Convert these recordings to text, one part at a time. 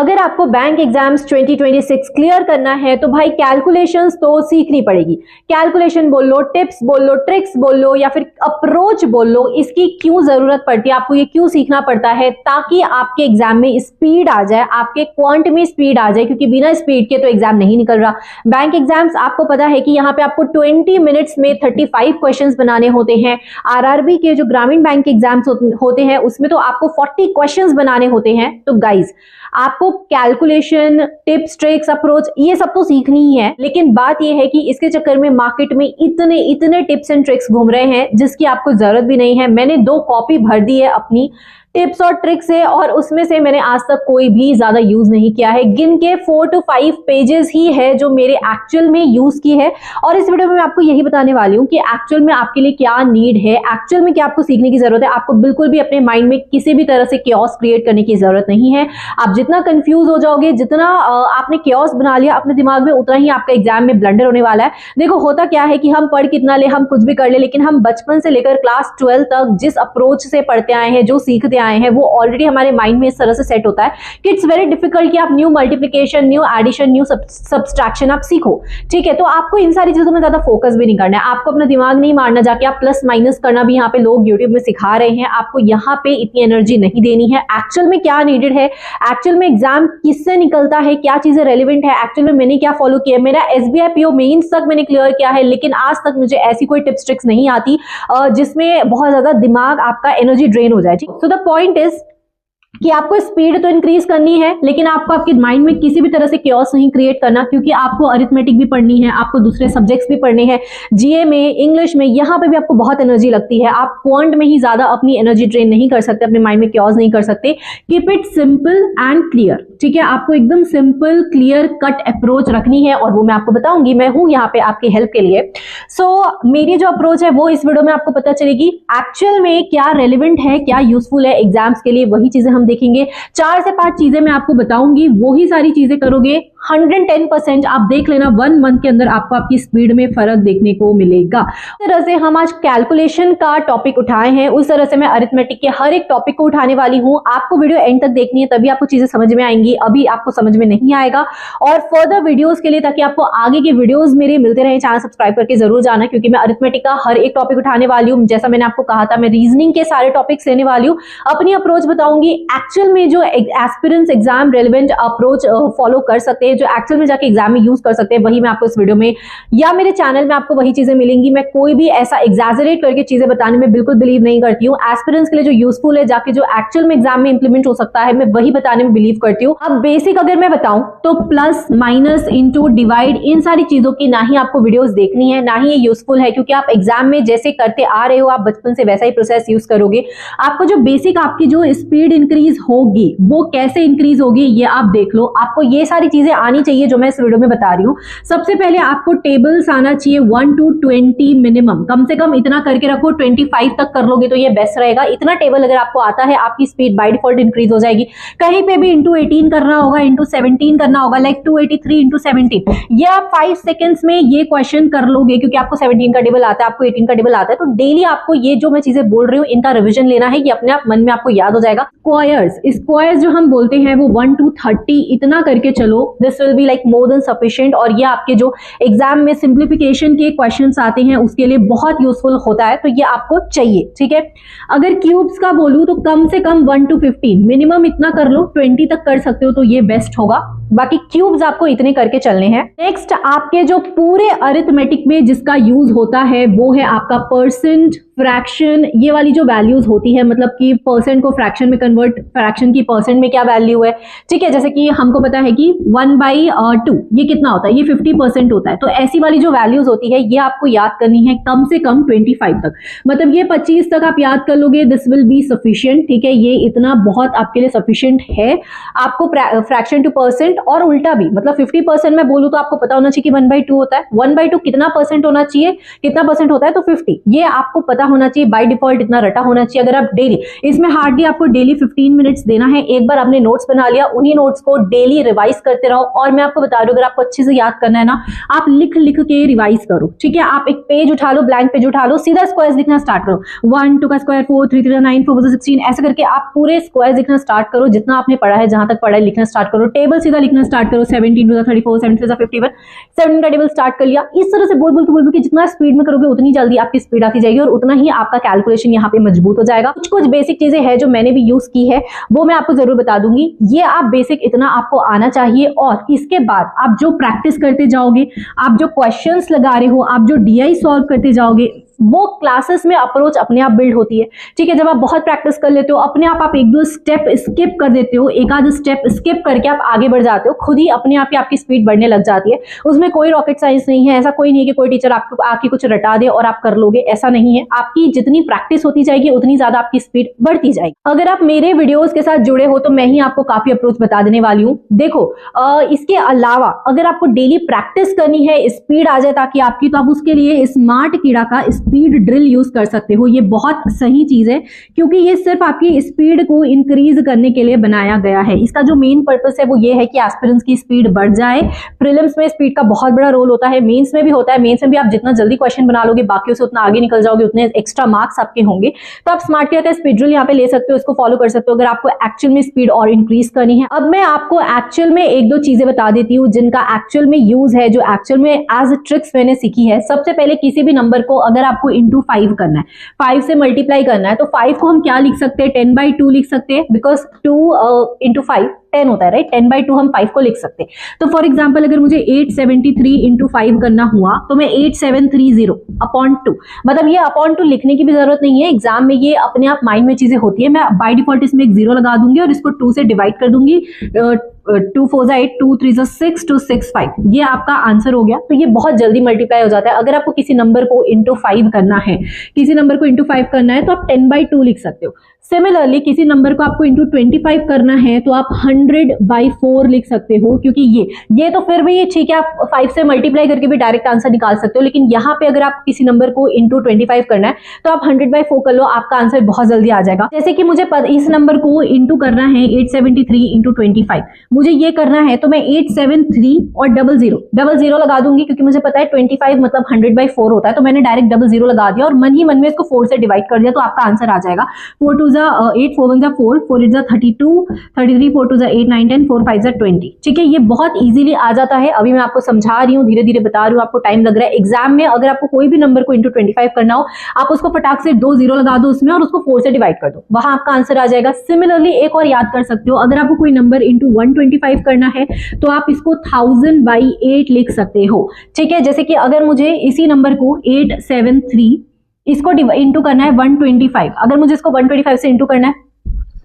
अगर आपको bank exams 2026 clear करना है तो भाई कैलकुलेशंस तो सीखनी पड़ेगी। कैलकुलेशन बोल लो, टिप्स बोल लो, ट्रिक्स बोल लो या फिर अप्रोच बोल लो, इसकी क्यों जरूरत पड़ती है, आपको ये क्यों सीखना पड़ता है, ताकि आपके एग्जाम में स्पीड आ जाए, आपके क्वांट में स्पीड आ जाए, क्योंकि बिना स्पीड के तो एग्जाम नहीं निकल रहा। बैंक एग्जाम्स आपको पता है कि यहाँ पे आपको 20 मिनट्स में 35 क्वेश्चंस बनाने होते हैं। आरआरबी के जो ग्रामीण बैंक एग्जाम्स होते हैं उसमें तो आपको 40 क्वेश्चंस बनाने होते हैं। तो गाइज आपको कैलकुलेशन, टिप्स, ट्रिक्स, अप्रोच ये सब तो सीखनी ही है, लेकिन बात ये है कि इसके चक्कर में मार्केट में इतने टिप्स एंड ट्रिक्स घूम रहे हैं जिसकी आपको जरूरत भी नहीं है। मैंने 2 कॉपी भर दी है अपनी टिप्स और ट्रिक्स से, और उसमें से मैंने आज तक कोई भी ज्यादा यूज नहीं किया है। गिन के 4 to 5 पेजेस ही है जो मेरे एक्चुअल में यूज की है। और इस वीडियो में मैं आपको यही बताने वाली हूँ कि एक्चुअल में आपके लिए क्या नीड है, एक्चुअल में क्या आपको सीखने की जरूरत है। आपको बिल्कुल भी अपने माइंड में किसी भी तरह से क्योस क्रिएट करने की जरूरत नहीं है। आप जितना कंफ्यूज हो जाओगे, जितना आपने क्योस बना लिया अपने दिमाग में, उतना ही आपका एग्जाम में ब्लंडर होने वाला है। देखो होता क्या है कि हम पढ़ कितना ले, हम कुछ भी कर ले, लेकिन हम बचपन से लेकर क्लास 12 तक जिस अप्रोच से पढ़ते आए हैं, जो सीखते आए हैं, वो ऑलरेडी हमारे माइंड में इस तरह से सेट होता है कि इट्स वेरी डिफिकल्ट कि आप new multiplication, new addition, new subtraction आप सीखो। ठीक है, तो आपको इन सारी चीजों में ज्यादा फोकस भी नहीं करना है। आपको अपना दिमाग नहीं मारना जाके आप प्लस माइनस करना भी यहाँ पे लोग यूट्यूब में सिखा रहे हैं। आपको यहाँ पे इतनी एनर्जी नहीं देनी है। एक्चुअल में क्या नीडेड है, एक्चुअल में एग्जाम किससे निकलता है, क्या चीजें रेलिवेंट है, एक्चुअल में मैंने क्या फॉलो किया। मेरा SBI PO मेंस तक मैंने क्लियर किया है, लेकिन आज तक मुझे ऐसी कोई टिप्स ट्रिक्स नहीं आती जिसमें बहुत ज्यादा दिमाग आपका एनर्जी ड्रेन हो जाए। सो द पॉइंट इज कि आपको स्पीड तो इंक्रीज करनी है, लेकिन आपको आपके माइंड में किसी भी तरह से क्योस नहीं क्रिएट करना, क्योंकि आपको अरिथमेटिक भी पढ़नी है, आपको दूसरे सब्जेक्ट्स भी पढ़ने हैं, जीए में, इंग्लिश में, यहाँ पे भी आपको बहुत एनर्जी लगती है। आप क्वांट में ही ज्यादा अपनी एनर्जी ट्रेन नहीं कर सकते, अपने माइंड में क्योस नहीं कर सकते। Keep it simple and clear. ठीक है, आपको एकदम सिंपल, क्लियर कट अप्रोच रखनी है, और वो मैं आपको बताऊंगी। मैं हूं यहाँ पे आपकी हेल्प के लिए। मेरी जो अप्रोच है वो इस वीडियो में आपको पता चलेगी। एक्चुअल में क्या रेलिवेंट है, क्या यूजफुल है एग्जाम्स के लिए, वही चीजें हम देखेंगे। 4 से 5 चीजें मैं आपको बताऊंगी, वही सारी चीजें करोगे 110%। आप देख लेना 1 मंथ के अंदर आपको आपकी स्पीड में फर्क देखने को मिलेगा। इस तरह से हम आज कैलकुलेशन का टॉपिक उठाए हैं, उस तरह से मैं अरिथमेटिक के हर एक टॉपिक को उठाने वाली हूं। आपको वीडियो एंड तक देखनी है, तभी आपको चीजें समझ में आएंगी। अभी आपको समझ में नहीं आएगा। और फर्दर वीडियोस के लिए, ताकि आपको आगे के वीडियोस मेरे मिलते रहे, चैनल सब्सक्राइब करके जरूर जाना, क्योंकि मैं अरिथमेटिक का हर एक टॉपिक उठाने वाली हूँ। जैसा मैंने आपको कहा था, मैं रीजनिंग के सारे टॉपिक्स लेने वाली हूँ, अपनी अप्रोच बताऊंगी। एक्चुअल में जो aspirants exam relevant approach follow कर सकते हैं, जो एक्चुअल में जाके एग्जाम में यूज कर सकते हैं, वही मैं आपको इस वीडियो में या मेरे चैनल में आपको वही चीजें मिलेंगी। मैं कोई भी ऐसा एग्जैजरेट करके चीजें बताने में बिल्कुल बिलीव नहीं करती हूँ। एस्पिरेंट्स के लिए जो यूजफुल है, जाके जो एक्चुअल में एग्जाम में इंप्लीमेंट हो सकता है, मैं वही बताने में बिलीव करती हूँ। अब बेसिक अगर मैं बताऊं तो प्लस, माइनस, इंटू, डिवाइड, इन सारी चीजों की ना ही आपको वीडियोस देखनी है, ना ही ये यूजफुल है, क्योंकि आप एग्जाम में जैसे करते आ रहे हो, आप बचपन से वैसा ही प्रोसेस यूज करोगे। आपको जो बेसिक, आपकी जो स्पीड इंक्रीज होगी, वो कैसे इंक्रीज होगी ये आप देख लो। आपको ये सारी चीजें आनी चाहिए जो मैं इस वीडियो में बता रही हूँ। सबसे पहले आपको टेबल्स आना चाहिए 1 to 20 मिनिमम, कम से कम इतना करके रखो। 25 तक कर लोगे तो ये बेस्ट रहेगा। इतना टेबल अगर आपको आता है, आपकी स्पीड बाय डिफॉल्ट इंक्रीज हो जाएगी। कहीं पे भी इंटू 18 करना होगा, इंटू 17 करना होगा, लाइक 283 इंटू 17, ये आप 5 सेकेंड्स में ये क्वेश्चन कर लोगे, क्योंकि आपको 17 का टेबल आता है, आपको 18 का टेबल आता है। तो डेली आपको ये जो मैं चीजें बोल रही हूँ, इनका रिविजन लेना है, ये अपने आप मन में आपको याद हो जाएगा। स्क्वायर्स जो हम बोलते हैं वो 1 to 30 इतना करके चलो, this will be like more than sufficient. और ये आपके जो एग्जाम में सिंप्लीफिकेशन के क्वेश्चंस आते हैं उसके लिए बहुत यूजफुल होता है, तो ये आपको चाहिए। ठीक है, अगर क्यूब्स का बोलूं तो कम से कम 1 to 15 मिनिमम इतना कर लो, 20 तक कर सकते हो तो ये बेस्ट होगा। बाकी क्यूब्स आपको इतने करके चलने हैं। नेक्स्ट, आपके जो पूरे अरिथमेटिक में जिसका यूज होता है वो है आपका परसेंट, फ्रैक्शन, ये वाली जो वैल्यूज होती है, मतलब कि परसेंट को फ्रैक्शन में कन्वर्ट, फ्रैक्शन की परसेंट में क्या वैल्यू है। ठीक है, जैसे कि हमको पता है कि 1/2 ये कितना होता है, ये 50% होता है। तो ऐसी वाली जो वैल्यूज होती है, ये आपको याद करनी है कम से कम 25 तक। मतलब ये 25 तक आप याद कर लोगे, दिस विल बी सफिशिएंट। ठीक है, ये इतना बहुत आपके लिए सफिशिएंट है। आपको फ्रैक्शन टू परसेंट और उल्टा भी, मतलब 50% में बोलूं तो आपको पता होना चाहिए कि 1/2 होता है। 1/2 कितना परसेंट होना चाहिए, कितना परसेंट होता है, तो 50, ये आपको पता होना चाहिए, बाय डिफॉल्ट इतना रटा होना चाहिए। अगर आप डेली, इसमें हार्डली आपको डेली 15 मिनट्स देना है। एक बार आपने नोट्स बना लिया, उन्हीं नोट्स को डेली रिवाइज करते रहो। और मैं आपको बता रही हूँ, अगर आपको अच्छे से याद करना है ना, आप लिख लिख के रिवाइज करो, ठीक है। आप एक पेज उठा लो, ब्लैंक पेज उठा लो, सीधा स्क्वायर्स लिखना स्टार्ट करो। 1 2 का स्क्वायर 4, 3 3 9, 4 4 16, ऐसे करके आप पूरे स्क्वायर्स लिखना स्टार्ट करो। जितना आपने पढ़ा है, जहां तक पढ़ा है, लिखना स्टार्ट करो। टेबल सीधा लिखना स्टार्ट करो। 17 2 34, 7 3 51, 17 का टेबल स्टार्ट कर लिया। इस तरह से बोल बोल के जितना स्पीड में करोगे उतनी जल्दी आपकी स्पीड आती जाएगी और उतना ही आपका कैलकुलेशन यहाँ पे मजबूत हो जाएगा। कुछ बेसिक चीजें हैं जो मैंने भी यूज की है, वो मैं आपको जरूर बता दूंगी। ये आप बेसिक इतना आपको आना चाहिए। और इसके बाद आप जो प्रैक्टिस करते जाओगे, आप जो क्वेश्चंस लगा रहे हो, आप जो डीआई सॉल्व करते जाओगे, वो क्लासेस में अप्रोच अपने आप बिल्ड होती है, ठीक है। जब आप बहुत प्रैक्टिस कर लेते हो, अपने आप एक दो स्टेप स्किप कर देते हो, एक आध स्टेप स्किप करके आप आगे बढ़ जाते हो, खुद ही अपने आप ही आपकी स्पीड बढ़ने लग जाती है। उसमें कोई रॉकेट साइंस नहीं है। ऐसा कोई नहीं है कि कोई टीचर आपको आके कुछ रटा दे और आप कर लोगे, ऐसा नहीं है। आपकी जितनी प्रैक्टिस होती जाएगी उतनी ज्यादा आपकी स्पीड बढ़ती जाएगी। अगर आप मेरे वीडियोस के साथ जुड़े हो तो मैं ही आपको काफी अप्रोच बता देने वाली हूँ। देखो, इसके अलावा अगर आपको डेली प्रैक्टिस करनी है, स्पीड आ जाए ताकि आपकी, तो आप उसके लिए स्मार्ट कीड़ा का स्पीड ड्रिल यूज कर सकते हो। ये बहुत सही चीज है, क्योंकि ये सिर्फ आपकी स्पीड को इंक्रीज करने के लिए बनाया गया है। इसका जो मेन पर्पस है वो ये है कि एस्पिरेंट्स की स्पीड बढ़ जाए। प्रीलिम्स में स्पीड का बहुत बड़ा रोल होता है, मेंस में भी होता है। मेंस में भी आप जितना जल्दी क्वेश्चन बना लोगे, बाकियों से उतना आगे निकल जाओगे, उतने एक्स्ट्रा मार्क्स आपके होंगे। तो आप स्मार्ट कीड़ा का स्पीड ड्रिल यहाँ पे ले सकते हो, इसको फॉलो कर सकते हो अगर आपको एक्चुअल में स्पीड और इंक्रीज करनी है। अब मैं आपको एक्चुअल में एक दो चीजें बता देती हूँ जिनका एक्चुअल में यूज है, जो एक्चुअल में एज ट्रिक्स मैंने सीखी है। सबसे पहले किसी भी नंबर को अगर आपको इंटू 5 करना है, 5 से मल्टीप्लाई करना है, तो 5 को हम क्या लिख सकते हैं, 10/2 लिख सकते हैं, बिकॉज 2 इंटू 5 10 होता है, राइट। 10/2 हम 5 को लिख सकते हैं। तो फॉर एग्जाम्पल अगर मुझे 873 इंटू 5 करना हुआ तो मैं 8730 अपॉन 2, मतलब ये अपॉन 2 लिखने की भी जरूरत नहीं है, एग्जाम में ये अपने आप माइंड में चीजें होती है। मैं बाय डिफॉल्ट इसमें एक 0 लगा दूंगी और इसको 2 से डिवाइड कर दूंगी। 2 4 8, 2 3 6, 2 6 5, ये आपका आंसर हो गया। तो ये बहुत जल्दी मल्टीप्लाई हो जाता है। अगर आपको किसी नंबर को इंटू 5 करना है, किसी नंबर को इंटू 5 करना है, तो आप 10/2 लिख सकते हो। सिमिलरली किसी नंबर को आपको इंटू 25 करना है तो आप 100/4 लिख सकते हो, क्योंकि ये तो फिर भी ये ठीक है, आप 5 से मल्टीप्लाई करके भी डायरेक्ट आंसर निकाल सकते हो। लेकिन यहाँ पे अगर आप किसी नंबर को इंटू 25 करना है तो आप 100/4 कर लो, आपका आंसर बहुत जल्दी आ जाएगा। जैसे कि मुझे इस नंबर को इंटू करना है 873 इंटू 25, मुझे ये करना है तो मैं 873 और 00 लगा दूंगी, क्योंकि मुझे पता है 25 मतलब 100/4 होता है। तो मैंने डायरेक्ट 00 लगा दिया और मन ही मन में इसको 4 से डिवाइड कर दिया, तो आपका आंसर आ जाएगा। 4 2 8, 4 1 4, 4 8 32, 33, 4 2 8 9 10, 4 5 20। ठीक है, ये बहुत इजीली आ जाता है। अभी मैं आपको समझा रही हूँ, धीरे धीरे बता रही हूँ, आपको टाइम लग रहा है। एग्जाम में अगर आपको कोई भी नंबर को इंटू 25 करना हो, आप उसको फटाक से 2 0 लगा दो उसमें और उसको 4 से डिवाइड कर दो, वहां आपका आंसर आ जाएगा। सिमिलरली एक और याद कर सकते हो, अगर आपको कोई नंबर इंटू 125 करना है तो आप इसको 1000/8 लिख सकते हो। ठीक है, जैसे कि अगर मुझे इसी नंबर को 873 इसको इंटू करना है 125, अगर मुझे इसको 125 से इंटू करना है,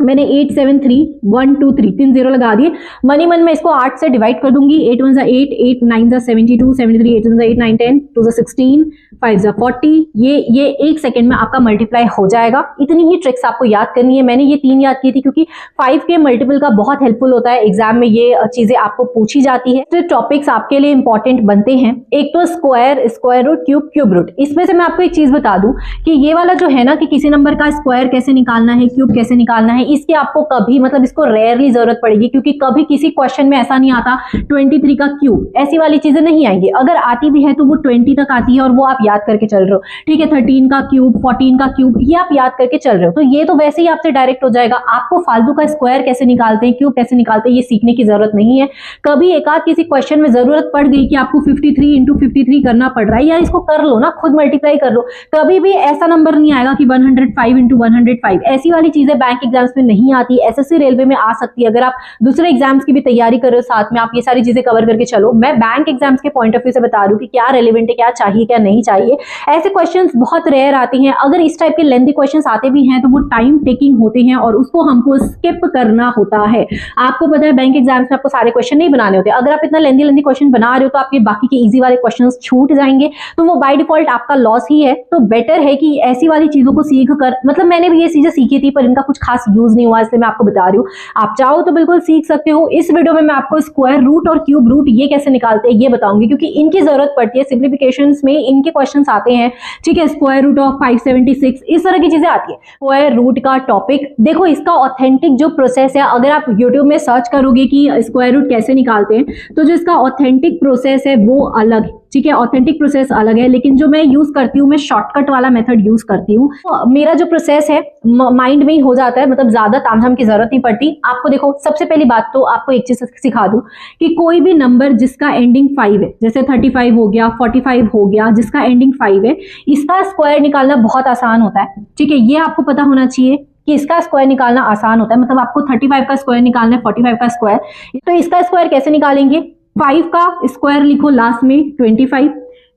मैंने 873 1 2 3 3 0 लगा दिए। मनी मन में इसको 8 से डिवाइड कर दूंगी। 8 1 8, 8 9 72, 73, 8 1 8 9 10, 2 16, 5 40। ये 1 सेकंड में आपका मल्टीप्लाई हो जाएगा। इतनी ही ट्रिक्स आपको याद करनी है। मैंने ये 3 याद की थी क्योंकि 5 के मल्टीपल का बहुत हेल्पफुल होता है, एग्जाम में ये चीजें आपको पूछी जाती है। तो टॉपिक्स आपके लिए इंपॉर्टेंट बनते हैं। एक तो square, square root, cube, cube root. इसमें से मैं आपको एक चीज बता दूं कि ये वाला जो है ना, कि किसी नंबर का स्क्वायर कैसे निकालना है, क्यूब कैसे निकालना है, इसकी आपको कभी, मतलब इसको रेयरली जरूरत पड़ेगी, क्योंकि कभी किसी क्वेश्चन में ऐसा नहीं आता 23 का क्यूब, ऐसी वाली चीजें नहीं आएंगी। अगर आती भी है तो वो 20 तक आती है और वो आप याद करके चल रहे हो। ठीक है, 13 का क्यूब, 14 का क्यूब, ये आप याद करके चल रहे हो, तो ये तो वैसे ही आपसे डायरेक्ट हो जाएगा। आपको फालतू का स्क्वायर कैसे निकालते हैं, क्यूब कैसे निकालते हैं, ये सीखने की जरूरत नहीं है। कभी एक आध किसी क्वेश्चन में जरूरत पड़ गई कि आपको 53 इंटू 53 करना पड़ रहा है, यार इसको कर लो ना, खुद मल्टीप्लाई कर लो। कभी भी ऐसा नंबर नहीं आएगा कि 105 इंटू 105, ऐसी वाली चीजें बैंक एग्जाम्स में नहीं आती। एसएससी रेलवे में आ सकती है। अगर आप दूसरे एग्जाम्स की भी तैयारी कर रहे हो साथ में, आप ये सारी चीजें कवर करके चलो। मैं बैंक एग्जाम्स के पॉइंट ऑफ व्यू से बता रही हूँ कि क्या रेलेवेंट है, क्या चाहिए, क्या नहीं चाहिए। ऐसे क्वेश्चंस बहुत रेयर आती हैं। अगर इस टाइप के लेंथी क्वेश्चंस आते भी हैं तो वो टाइम टेकिंग होते हैं और उसको हमको स्किप करना होता है। आपको पता है बैंक एग्जाम्स में आपको सारे क्वेश्चन नहीं बनाने होते। अगर आप इतना लेंथी क्वेश्चन बना रहे हो तो आपके बाकी के इजी वाले क्वेश्चन छूट जाएंगे, तो वो बाय डिफॉल्ट आपका लॉस ही है। तो बेटर है कि ऐसी वाली चीजों को सीख कर, मतलब मैंने भी ये चीजें सीखी थी पर इनका कुछ खास यूज यूज नहीं हुआ, इसलिए मैं आपको बता रही हूँ। आप चाहो तो बिल्कुल सीख सकते हो। इस वीडियो में मैं आपको स्क्वायर रूट और क्यूब रूट ये कैसे निकालते हैं ये बताऊंगी, क्योंकि इनकी जरूरत पड़ती है सिंप्लीफिकेशंस में, इनके क्वेश्चंस आते हैं। ठीक है, स्क्वायर रूट ऑफ 576 इस तरह की चीजें आती है। स्क्वायर रूट का टॉपिक देखो, इसका ऑथेंटिक जो प्रोसेस है, अगर आप यूट्यूब में सर्च करोगे कि स्क्वायर रूट कैसे निकालते हैं, तो जो इसका ऑथेंटिक प्रोसेस है वो अलग है। ठीक है, ऑथेंटिक प्रोसेस अलग है, लेकिन जो मैं यूज करती हूँ, मैं शॉर्टकट वाला मेथड यूज करती हूँ। तो मेरा जो प्रोसेस है माइंड में ही हो जाता है, मतलब ज्यादा तामझाम की जरूरत नहीं पड़ती आपको। देखो, सबसे पहली बात तो आपको एक चीज सिखा दूं कि कोई भी नंबर जिसका एंडिंग 5 है, जैसे 35 हो गया, 45 हो गया, जिसका एंडिंग 5 है, इसका स्क्वायर निकालना बहुत आसान होता है। ठीक है, ये आपको पता होना चाहिए कि इसका स्क्वायर निकालना आसान होता है। मतलब आपको 35 का स्क्वायर निकालना है, 45 का स्क्वायर। तो इसका स्क्वायर कैसे निकालेंगे? 5 का स्क्वायर लिखो लास्ट में 25।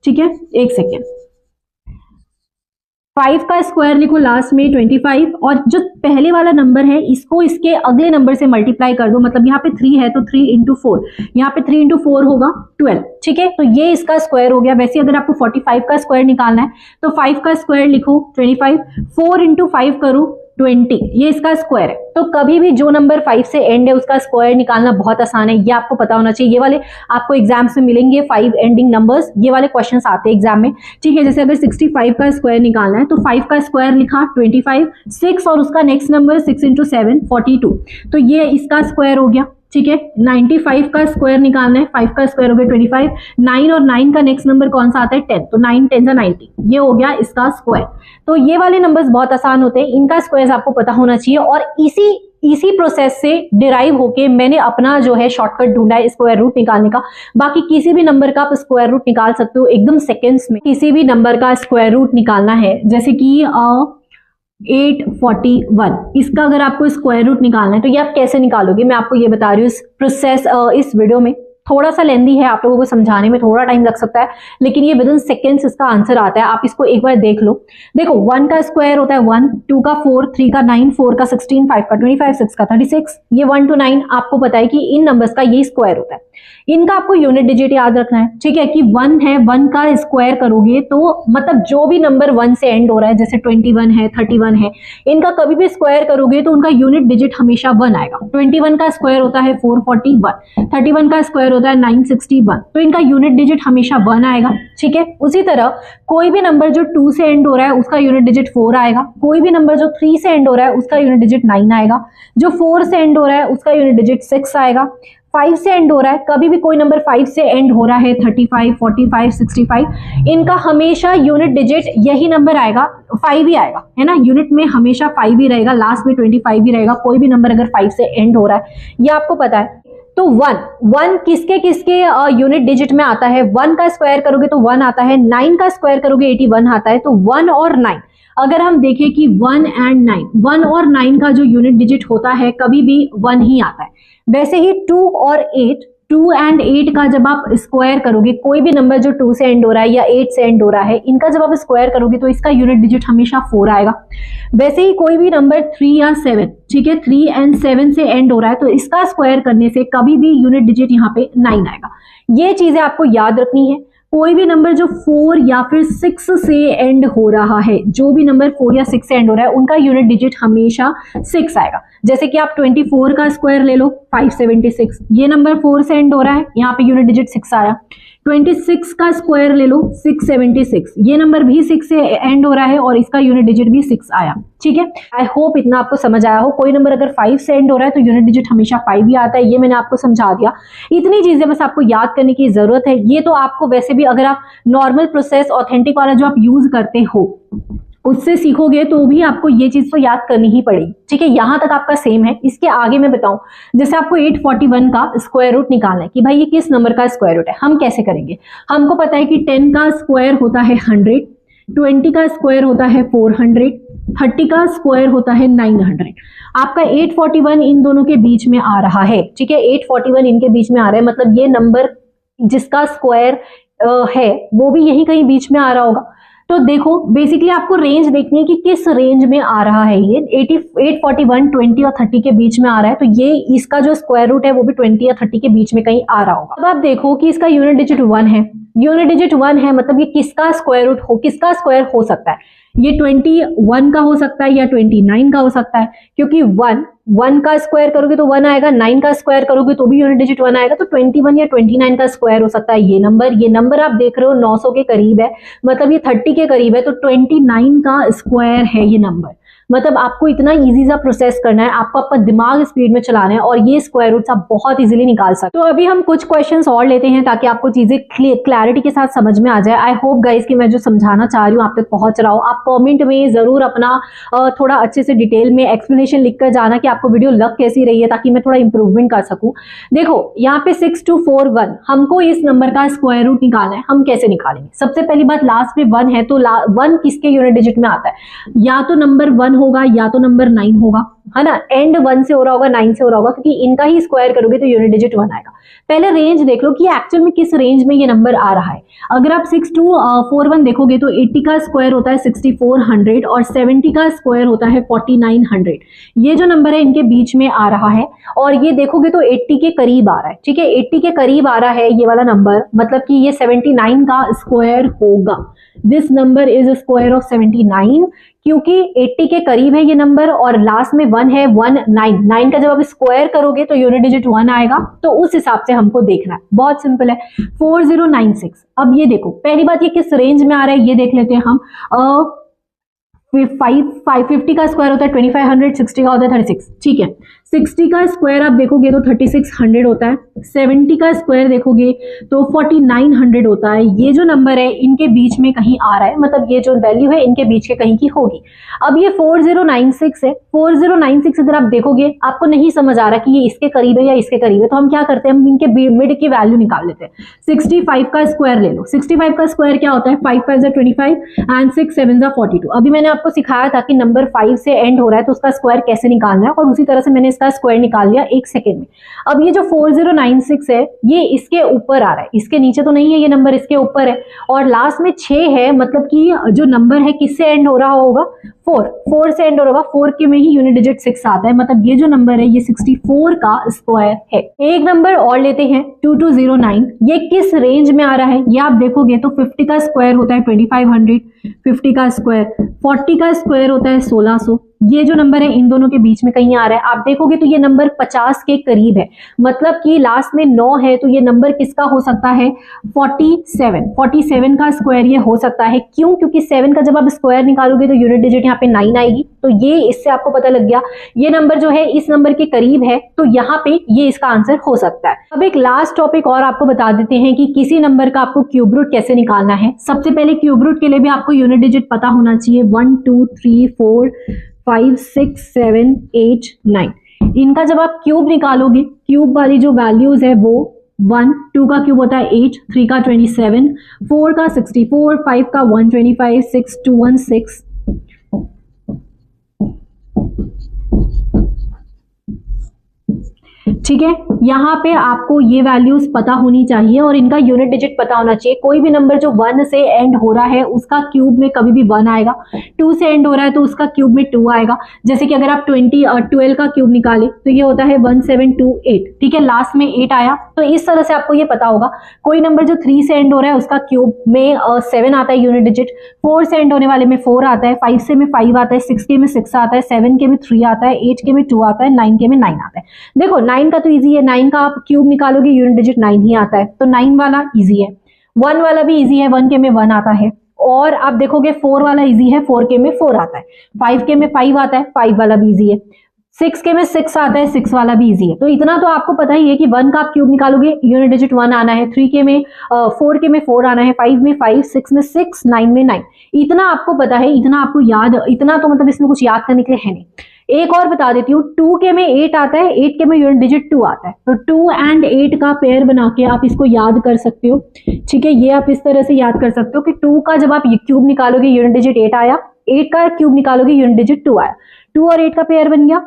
ठीक है, एक सेकेंड, 5 का स्क्वायर लिखो लास्ट में 25, और जो पहले वाला नंबर है इसको इसके अगले नंबर से मल्टीप्लाई कर दो। मतलब यहाँ पे 3 है तो 3 इंटू 4, यहाँ पे 3 इंटू 4 होगा 12। ठीक है, तो ये इसका स्क्वायर हो गया। वैसे अगर आपको 45 का स्क्वायर निकालना है तो 5 का स्क्वायर लिखो 25, 4 इंटू 5 करो 20, ये इसका स्क्वायर है। तो कभी भी जो नंबर 5 से एंड है उसका स्क्वायर निकालना बहुत आसान है, ये आपको पता होना चाहिए। ये वाले आपको एग्जाम्स में मिलेंगे, 5 एंडिंग नंबर्स, ये वाले क्वेश्चंस आते हैं एग्जाम में। ठीक है, जैसे अगर 65 का स्क्वायर निकालना है तो 5 का स्क्वायर लिखा 25, 6 और उसका नेक्स्ट नंबर 6 इंटू 7 42, तो ये इसका स्क्वायर हो गया। ठीक है, 95 का स्क्वायर निकालना है, 5 का स्क्वायर हो गया 25, 9 और 9 का नेक्स्ट नंबर कौन सा आता है? 10, तो 9 10 90, ये हो गया इसका स्क्वायर। तो ये वाले नंबर्स बहुत आसान होते हैं, इनका स्क्वायर आपको पता होना चाहिए। और इसी प्रोसेस से डिराइव होके मैंने अपना जो है शॉर्टकट ढूंढा है स्क्वायर रूट निकालने का। बाकी किसी भी नंबर का आप स्क्वायर रूट निकाल सकते हो एकदम सेकेंड्स में। किसी भी नंबर का स्क्वायर रूट निकालना है, जैसे कि 841, इसका अगर आपको स्क्वायर रूट निकालना है तो ये आप कैसे निकालोगे, मैं आपको ये बता रही हूँ। इस प्रोसेस इस वीडियो में थोड़ा सा लेंदी है, आप लोगों को समझाने में थोड़ा टाइम लग सकता है, लेकिन ये विदिन सेकेंड्स इसका आंसर आता है। आप इसको एक बार देख लो। देखो, 1 का स्क्वायर होता है 1, 2 का 4, 3 का 9, 4 का 16, 5 का 25, 6 का 36, ये 1 to 9 आपको पता है कि इन नंबर्स का ये स्क्वायर होता है। इनका आपको यूनिट डिजिट याद रखना है। ठीक है, कि 1 है, 1 का स्क्वायर करोगे तो मतलब जो भी नंबर 1 से एंड हो रहा है, जैसे 21 है, 31 है, इनका कभी भी स्क्वायर करोगे तो उनका यूनिट डिजिट हमेशा 1 आएगा। 21 का स्क्वायर होता है 441, 31 का स्क्वायर होता है 961, तो इनका यूनिट डिजिट हमेशा 1 आएगा। ठीक है, उसी तरह कोई भी नंबर जो 2 से एंड हो रहा है उसका यूनिट डिजिट 4 आएगा। कोई भी नंबर जो 3 से एंड हो रहा है उसका यूनिट डिजिट 9 आएगा। जो 4 से एंड हो रहा है उसका यूनिट डिजिट 6 आएगा। 5 से एंड हो रहा है, कभी भी कोई नंबर 5 से एंड हो रहा है, 35, 45, 65, इनका हमेशा यूनिट डिजिट यही नंबर आएगा, 5 ही आएगा, है ना। यूनिट में हमेशा 5 ही रहेगा, लास्ट में 25 ही रहेगा। कोई भी नंबर अगर 5 से एंड हो रहा है, ये आपको पता है। तो 1 किसके किसके यूनिट डिजिट में आता है? 1 का स्क्वायर करोगे तो 1 आता है, 9 का स्क्वायर करोगे 81 आता है। तो 1 और 9, अगर हम देखें कि 1 एंड 9, 1 और 9 का जो यूनिट डिजिट होता है कभी भी 1 ही आता है। वैसे ही 2 और 8, 2 एंड 8 का जब आप स्क्वायर करोगे, कोई भी नंबर जो 2 से एंड हो रहा है या 8 से एंड हो रहा है, इनका जब आप स्क्वायर करोगे तो इसका यूनिट डिजिट हमेशा 4 आएगा। वैसे ही कोई भी नंबर 3 या 7, ठीक है, 3 एंड 7 से एंड हो रहा है तो इसका स्क्वायर करने से कभी भी यूनिट डिजिट यहाँ पे 9 आएगा। ये चीजें आपको याद रखनी है। कोई भी नंबर जो 4 या फिर 6 से एंड हो रहा है, जो भी नंबर 4 या 6 से एंड हो रहा है, उनका यूनिट डिजिट हमेशा 6 आएगा। जैसे कि आप 24 का स्क्वायर ले लो 576, ये नंबर 4 से एंड हो रहा है, यहाँ पे यूनिट डिजिट 6 आया। 26 का स्क्वायर ले लो 676, ये नंबर भी 6 से एंड हो रहा है और इसका यूनिट डिजिट भी 6 आया। ठीक है, आई होप इतना आपको समझ आया हो। कोई नंबर अगर 5 से एंड हो रहा है तो यूनिट डिजिट हमेशा 5 ही आता है, ये मैंने आपको समझा दिया। इतनी चीजें बस आपको याद करने की जरूरत है। ये तो आपको वैसे भी अगर आप नॉर्मल प्रोसेस ऑथेंटिक वाला जो आप यूज करते हो उससे सीखोगे तो भी आपको ये चीज तो याद करनी ही पड़ेगी। ठीक है, यहां तक आपका सेम है। इसके आगे मैं बताऊं, जैसे आपको 841 का स्क्वायर रूट निकालना है कि भाई ये किस नंबर का स्क्वायर रूट है, हम कैसे करेंगे? हमको पता है कि 10 का स्क्वायर होता है 100, 20 का स्क्वायर होता है 400, 30 का स्क्वायर होता है 900। आपका 841 इन दोनों के बीच में आ रहा है। ठीक है, 841 इनके बीच में आ रहा है, मतलब ये नंबर जिसका स्क्वायर है वो भी यही कहीं बीच में आ रहा होगा। तो देखो, बेसिकली आपको रेंज देखनी है कि किस रेंज में आ रहा है। ये 841 20 और 30 के बीच में आ रहा है, तो ये इसका जो स्क्वायर रूट है वो भी 20 या 30 के बीच में कहीं आ रहा होगा। अब आप देखो कि इसका यूनिट डिजिट 1 है, यूनिट डिजिट 1 है, मतलब ये किसका स्क्वायर हो सकता है? ये 21 का हो सकता है या 29 का हो सकता है, क्योंकि 1 का स्क्वायर करोगे तो 1 आएगा, 9 का स्क्वायर करोगे तो भी यूनिट डिजिट 1 आएगा, तो 21 या 29 का स्क्वायर हो सकता है ये नंबर आप देख रहे हो 900 के करीब है, मतलब ये 30 के करीब है, तो 29 का स्क्वायर है ये नंबर। मतलब आपको इतना इजी सा प्रोसेस करना है, आपको आपका दिमाग स्पीड में चलाना है और ये स्क्वायर रूट्स आप बहुत इजीली निकाल सकते हो। तो अभी हम कुछ क्वेश्चंस और लेते हैं ताकि आपको चीजें क्लैरिटी के साथ समझ में आ जाए। आई होप गाइस कि मैं जो समझाना चाह रही हूँ आप तक पहुंच रहा हो। आप कमेंट में जरूर अपना थोड़ा अच्छे से डिटेल में एक्सप्लेनेशन लिख कर जाना कि आपको वीडियो लग कैसी रही है, ताकि मैं थोड़ा इंप्रूवमेंट कर सकूं। देखो यहाँ पे 6241 हमको इस नंबर का स्क्वायर रूट निकालना है। हम कैसे निकालेंगे? सबसे पहली बात, लास्ट में 1 है तो 1 किसके यूनिट डिजिट में आता है? या तो नंबर 1 होगा या तो नंबर 9 होगा, है ना। एंड 1 से हो रहा होगा, 9 से हो रहा होगा, क्योंकि इनका ही स्क्वायर करोगे तो यूनिट डिजिट 1 आएगा। पहले रेंज देख लो कि एक्चुअल में किस रेंज में ये नंबर आ रहा है। अगर आप 6241 देखोगे तो 80 का स्क्वायर होता है 6400 और 70 का स्क्वायर होता है 4900। ये जो नंबर है इनके बीच में आ रहा है और ये देखोगे तो 80 के करीब आ रहा है। ठीक है, 80 के करीब आ रहा है ये वाला नंबर, मतलब कि ये 79 का स्क्वायर होगा। This number is square of 79, क्योंकि 80 के करीब है ये नंबर और लास्ट में 1 है, 9 का जब आप स्क्वायर करोगे तो यूनिट डिजिट 1 आएगा। तो उस हिसाब से हमको देखना है, बहुत सिंपल है। 4096। अब ये देखो, पहली बात ये किस रेंज में आ रहा है ये देख लेते हैं हम। 550 का स्क्वायर होता है 2500, 60 का होता है 36। ठीक है, 60 का स्क्वायर आप देखोगे तो 3600 होता है, 70 का स्क्वायर देखोगे तो 4900 होता है। ये जो नंबर है इनके बीच में कहीं आ रहा है, मतलब ये जो वैल्यू है इनके बीच के कहीं की होगी। अब ये 4096 है, 4096 अगर आप देखोगे आपको नहीं समझ आ रहा कि ये इसके करीब है या इसके करीब है, तो हम क्या करते हैं, हम इनके मिड की वैल्यू निकाल लेते हैं। 65 का स्क्वायर ले लो। 65 का स्क्वायर क्या होता है? 5 5 जा 25 एंड 6 7 जा 42। अभी मैंने आपको सिखाया था कि नंबर 5 से एंड हो रहा है तो उसका स्क्वायर कैसे निकालना है, और उसी तरह से मैंने इसका स्क्वायर निकाल लिया 1 सेकेंड में। अब ये जो 4096 है ये इसके ऊपर आ रहा है, इसके नीचे तो नहीं है, ये नंबर इसके ऊपर है, और लास्ट में 6 है, मतलब कि जो नंबर है किससे एंड हो रहा होगा? 4 से एंड हो रहा होगा। 4 के में ही यूनिट डिजिट 6 आता है, मतलब ये जो नंबर है ये 64 का स्क्वायर है। एक नंबर और लेते हैं 2209। ये किस रेंज में आ रहा है ये आप देखोगे तो 50 का स्क्वायर होता है 2500, 50 का स्क्वायर, 40 का स्क्वायर होता है 1600। ये जो नंबर है इन दोनों के बीच में कहीं आ रहा है। आप देखोगे तो ये नंबर 50 के करीब है, मतलब कि लास्ट में 9 है, तो ये नंबर किसका हो सकता है? 47 का स्क्वायर ये हो सकता है। क्यों? क्योंकि 7 का जब आप स्क्वायर निकालोगे तो यूनिट डिजिट यहाँ पे 9 आएगी, तो ये इससे आपको पता लग गया ये नंबर जो है इस नंबर के करीब है, तो यहाँ पे ये इसका आंसर हो सकता है। अब एक लास्ट टॉपिक और आपको बता देते हैं कि किसी नंबर का आपको क्यूब रूट कैसे निकालना है। सबसे पहले क्यूब रूट के लिए भी आपको यूनिट डिजिट पता होना चाहिए। 1 2 3 4 5 6 7 8 9। इनका जब आप क्यूब निकालोगे, क्यूब वाली जो वैल्यूज है वो 1, 2 का क्यूब होता है 8, 3 का 27, 4 का 64, 5 का 125, 6 216। ठीक है, यहाँ पे आपको ये वैल्यूज पता होनी चाहिए और इनका यूनिट डिजिट पता होना चाहिए। कोई भी नंबर जो 1 से एंड हो रहा है उसका क्यूब में कभी भी 1 आएगा, 2 से एंड हो रहा है तो उसका क्यूब में 2 आएगा। जैसे कि अगर आप 12 का क्यूब निकाले तो ये होता है 1728। ठीक है, लास्ट में 8 आया, तो इस तरह से आपको ये पता होगा। कोई नंबर जो 3 से एंड हो रहा है उसका क्यूब में 7 आता है यूनिट डिजिट, 4 से एंड होने वाले में 4 आता है, 5 से में 5 आता है, 6 के में 6 आता है, 7 के में 3 आता है, 8 के में 2 आता है, 9 के में 9 आता है। देखो 9 का तो इजी है, 9 का आप क्यूब निकालोगे यूनिट डिजिट 9 ही आता है, तो 9 वाला इजी है। 1 वाला भी इजी है, 1 के में 1 आता है, और आप देखोगे 4 वाला इजी है, 4 के में 4 आता है, 5 के में 5 आता है, 5 वाला भी इजी है, 6 के में 6 आता है, 6 वाला भी इजी है। तो इतना तो आपको पता ही है कि 1 का आप क्यूब निकालोगे यूनिट डिजिट 1 आना है, 3 के में 4 के में 4 आना है, 5 में 5, 6 में 6, 9 में 9। इतना आपको पता है, इतना आपको याद, इतना तो मतलब इसमें कुछ याद करने के लिए है नहीं। एक और बता देती हूँ, 2 के में 8 आता है, 8 के में यूनिट डिजिट 2 आता है, तो 2 एंड 8 का पेयर बना के आप इसको याद कर सकते हो। ठीक है, ये आप इस तरह से याद कर सकते हो कि 2 का जब आप क्यूब निकालोगे यूनिट डिजिट 8 आया, 8 का क्यूब निकालोगे यूनिट डिजिट 2 आया, 2 और 8 का पेयर बन गया,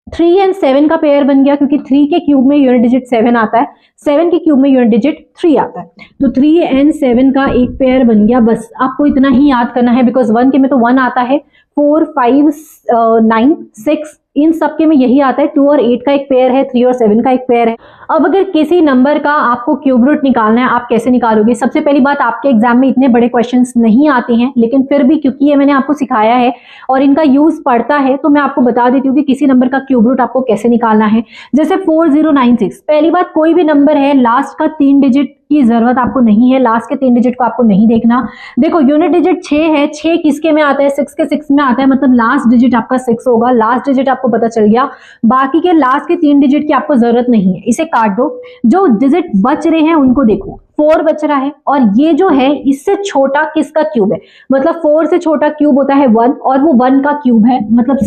3 एंड 7 का पेयर बन गया, क्योंकि 3 के क्यूब में यूनिट डिजिट 7 आता है, 7 के क्यूब में यूनिट डिजिट 3 आता है, तो 3 एंड 7 का एक पेयर बन गया। बस आपको इतना ही याद करना है, बिकॉज 1 के में तो 1 आता है, 4 5 9 6 इन सबके में यही आता है, 2 और 8 का एक पेयर है, 3 और 7 का एक पेयर है। अब अगर किसी नंबर का आपको क्यूब रूट निकालना है, आप कैसे निकालोगे? सबसे पहली बात, आपके एग्जाम में इतने बड़े क्वेश्चंस नहीं आते हैं, लेकिन फिर भी क्योंकि ये मैंने आपको सिखाया है और इनका यूज पड़ता है, तो मैं आपको बता देती हूँ कि किसी नंबर का क्यूब रूट आपको कैसे निकालना है। जैसे 4096, पहली बात, कोई भी नंबर है लास्ट का 3 डिजिट की जरूरत आपको नहीं है, लास्ट के 3 डिजिट को आपको नहीं देखना। देखो यूनिट डिजिट 6 है, 6 किसके में आता है? 6 के 6 में आता है, मतलब लास्ट डिजिट आपका 6 होगा। लास्ट डिजिट आपको पता चल गया, बाकी के लास्ट के 3 डिजिट की आपको जरूरत नहीं है, इसे काट दो। जो डिजिट बच रहे हैं उनको देखो, 4 बच रहा है और ये जो है इससे छोटा किसका क्यूब है? मतलब 4 से छोटा क्यूब होता है 1 और वो 1 का क्यूब है, मतलब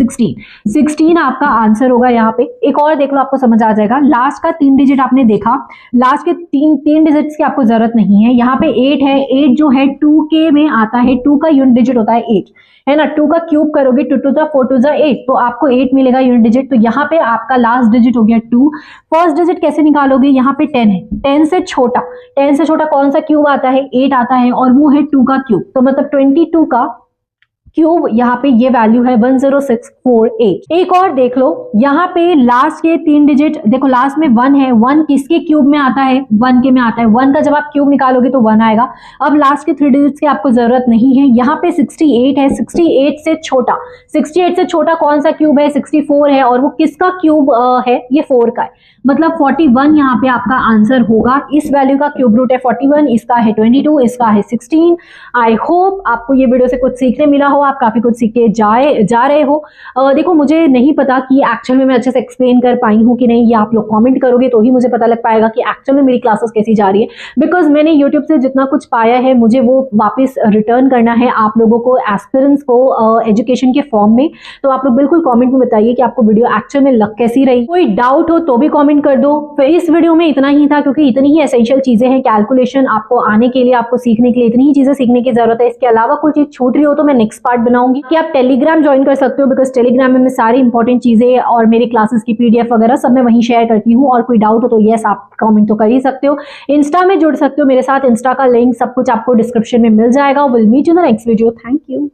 16 आपका आंसर होगा यहाँ पे। एक और देख लो, आपको समझ आ जाएगा। लास्ट का 3 डिजिट आपने देखा, लास्ट के 3 डिजिट्स की आपको जरूरत नहीं है। यहाँ पे 8 है, 8 जो है 2 के में आता है, 2 का यूनिट डिजिट होता है 8, है ना। 2 का क्यूब करोगे 2 2 4 2 8, तो आपको 8 मिलेगा यूनिट डिजिट। तो यहाँ पे आपका लास्ट डिजिट हो गया 2। फर्स्ट डिजिट कैसे निकालोगे? यहाँ पे 10 है, 10 से छोटा कौन सा क्यूब आता है? 8 आता है और वो है 2 का क्यूब, तो मतलब 22 का क्यूब यहाँ पे ये वैल्यू है 10648। एक और देख लो, यहाँ पे लास्ट के 3 डिजिट देखो, लास्ट में 1 है, 1 किसके क्यूब में आता है? 1 के में आता है। 1 का जब आप क्यूब निकालोगे तो 1 आएगा। अब लास्ट के 3 डिजिट्स की आपको जरूरत नहीं है। यहाँ पे 68 है, 68 से छोटा कौन सा क्यूब है? 64 है और वो किसका क्यूब है? ये 4 का है, मतलब 41 यहाँ पे आपका आंसर होगा। इस वैल्यू का क्यूब रूट है 41, इसका है 22, इसका है 16। आई होप आपको ये वीडियो से कुछ सीखने मिला हो, आप काफी कुछ सीख के जा रहे हो। देखो मुझे नहीं पता कि एक्चुअल में मैं अच्छे से एक्सप्लेन कर पाई हूँ कि नहीं, ये आप लोग कमेंट करोगे तो ही मुझे पता लग पाएगा कि एक्चुअल में मेरी क्लासेस कैसी जा रही है। बिकॉज मैंने यूट्यूब से जितना कुछ पाया है मुझे वो वापस रिटर्न करना है आप लोगों को, एस्पिरेंट्स को, एजुकेशन के फॉर्म में। तो आप लोग बिल्कुल कॉमेंट में बताइए कि आपको वीडियो एक्चुअल में लग कैसी रही। कोई डाउट हो तो भी कॉमेंट कर दो। फिर इस वीडियो में इतना ही था, क्योंकि इतनी ही एसेंशियल चीजें हैं कैलकुलेशन आपको आने के लिए, आपको सीखने के लिए इतनी ही चीजें सीखने की जरूरत है। इसके अलावा कोई चीज छूट रही हो तो मैं नेक्स्ट पार्ट बनाऊंगी कि आप टेलीग्राम ज्वाइन कर सकते हो, बिकॉज टेलीग्राम में मैं सारी इंपॉर्टेंट चीजें और मेरी क्लासेस की पीडीएफ वगैरह सब मैं वहीं शेयर करती हूँ। और कोई डाउट हो तो यस आप कमेंट तो कर ही सकते हो। इंस्टा में जुड़ सकते हो मेरे साथ, इंस्टा का लिंक सब कुछ आपको डिस्क्रिप्शन में मिल जाएगा। Will meet you in the next video. Thank you.